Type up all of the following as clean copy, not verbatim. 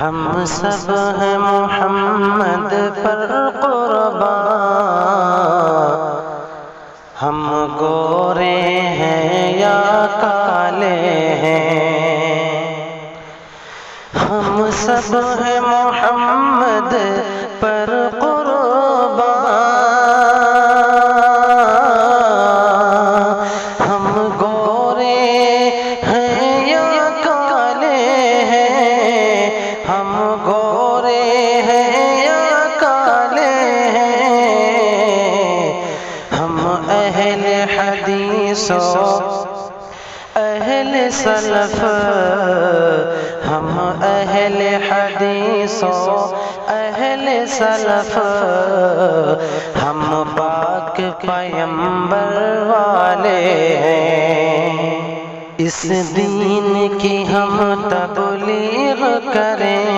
ہم سب ہیں محمد پر قربان، ہم گورے ہیں یا کالے ہیں، ہم سب ہیں محمد پر قربان، ہم گورے ہیں یا کالے ہیں، ہم گورے ہیں یا کالے ہیں، ہم اہل حدیث و اہل سلف، ہم اہل حدیث و اہل سلف، ہم پاک پیمبر والے ہیں، اس دین کی ہم تبلیغ کریں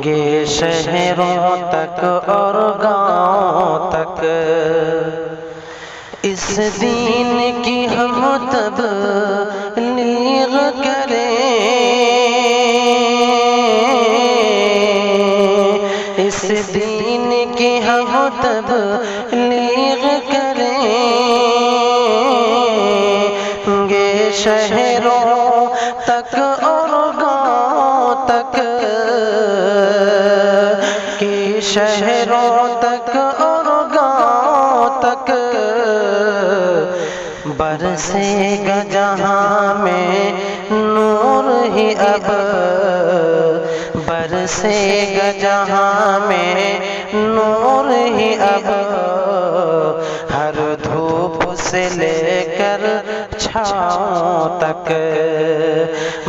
گے شہروں تک اور گاؤں تک، اس دین کی ہم تبلیغ کریں، اس دین کی ہم تبلیغ کریں گے شہروں تک اور گاؤں تک، کہ شہروں تک اور گاؤں تک برسے گا جہاں میں نور ہی اب، برسے گا جہاں میں نور ہی اب، ہر دھوپ سے لے کر چھاؤں تک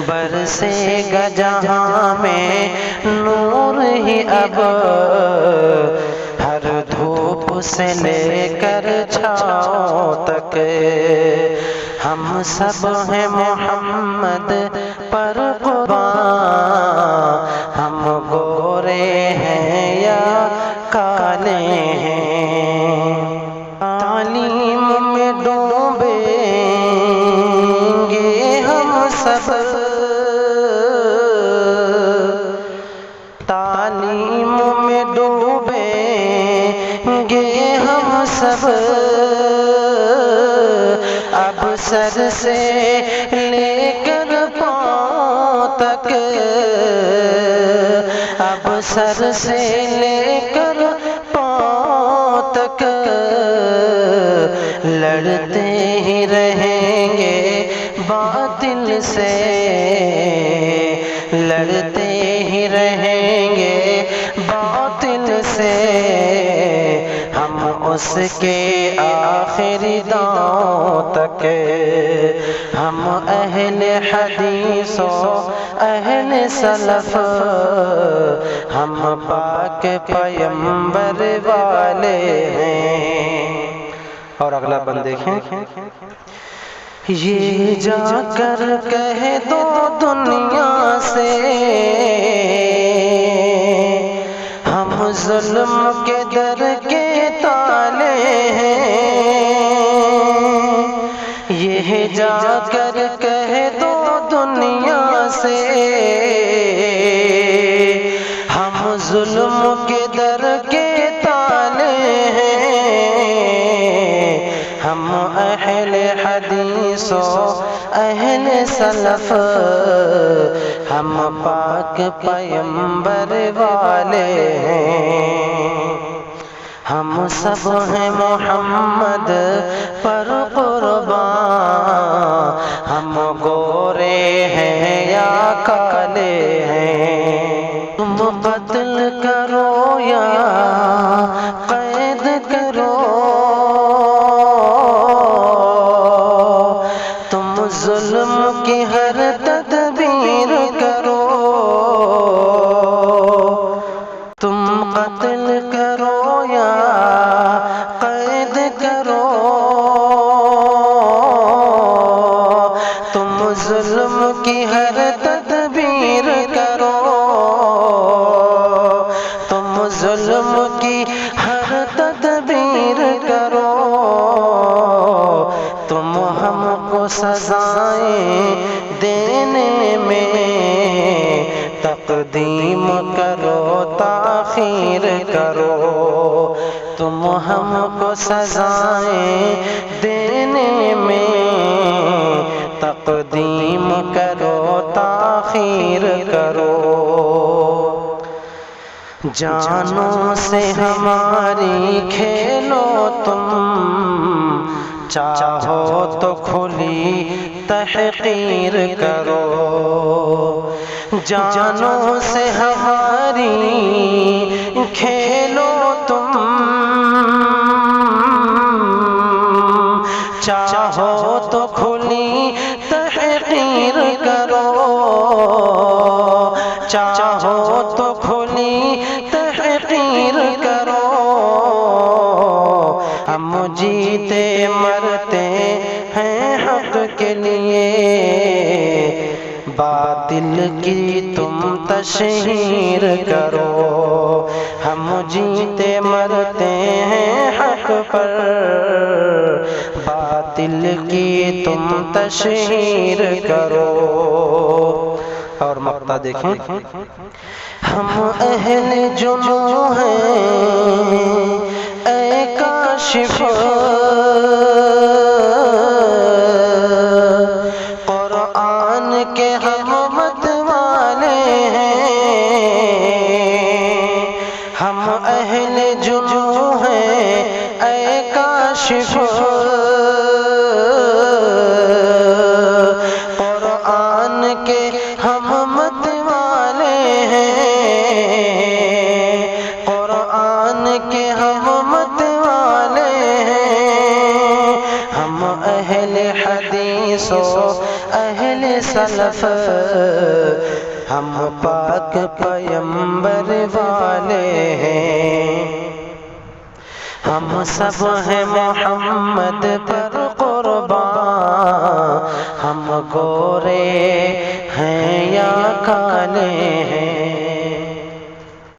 برسے گا جہاں میں نور ہی اب، ہر دھوپ سے لے کر چھاؤں تک، ہم سب ہیں محمد پر قربان، ہم گورے ہیں یا کالے ہیں، تعلیم میں ڈوبیں گے ہم سب، تعلیم میں ڈوبیں گے ہم سب، اب سر سے لے کر پاؤں تک، اب سر سے لے کر پاؤں تک لڑتے ہی رہیں گے باطل سے، لڑتے ہی رہیں گے باطل سے، ہم اس کے آخری داؤں تک، ہم اہل حدیث و اہل سلف، ہم پاک پیمبر والے ہیں۔ اور اگلا بند دیکھیں، یہ جا کر کہہ دو دنیا سے ہم ظلم کے در کے تالے ہیں، یہ جا کر کہہ دو دنیا سے ہم ظلم کے در کے تالے ہیں، ہم اہل حدیث و اہل سلف، ہم پاک پیمبر والے ہیں، ہم سب ہیں محمد پر قربان، ہم گورے ہیں یا کالے ہیں، تم قتل کرو یا قید کرو، تم ظلم کی ہر تدبیر کرو، تم قتل کرو یا قید کرو، تم ظلم کی ہر تدبیر کرو، تم ظلم کی ہر تدبیر کرو، تم ہم کو کو سزائیں دینے میں تقدیم کرو تاخیر کرو، تم ہم کو سزائیں دینے میں تقدیم کرو تاخیر کرو۔ جانوں سے ہماری کھیلو تم، چاہو تو کھلی تحقیر کرو۔ جانوں سے ہماری کھیلو تم، چاہو تو کھلی تحقیر کرو، چاہو تو کھلی تحقیر کرو۔ ہم جیتے مرتے ہیں حق کے لیے، باطل کی تم تشہیر کرو۔ ہم جیتے مرتے ہیں حق پر، باطل کی تم تشہیر کرو۔ اور مقطع دیکھیں، ہم اہل جنوں ہیں اے کاشف، قرآن کے ہم مت والے ہیں۔ ہم اہل جنوں ہیں اے کاشف، قرآن کے ہم مت والے ہیں، قرآن کے ہم مت والے ہیں۔ ہم اہل حدیث و اہل سلف، ہم پاک پیمبر والے ہیں۔ ہم سب ہیں محمد پر قربان، ہم گورے ہیں یا کالے ہیں۔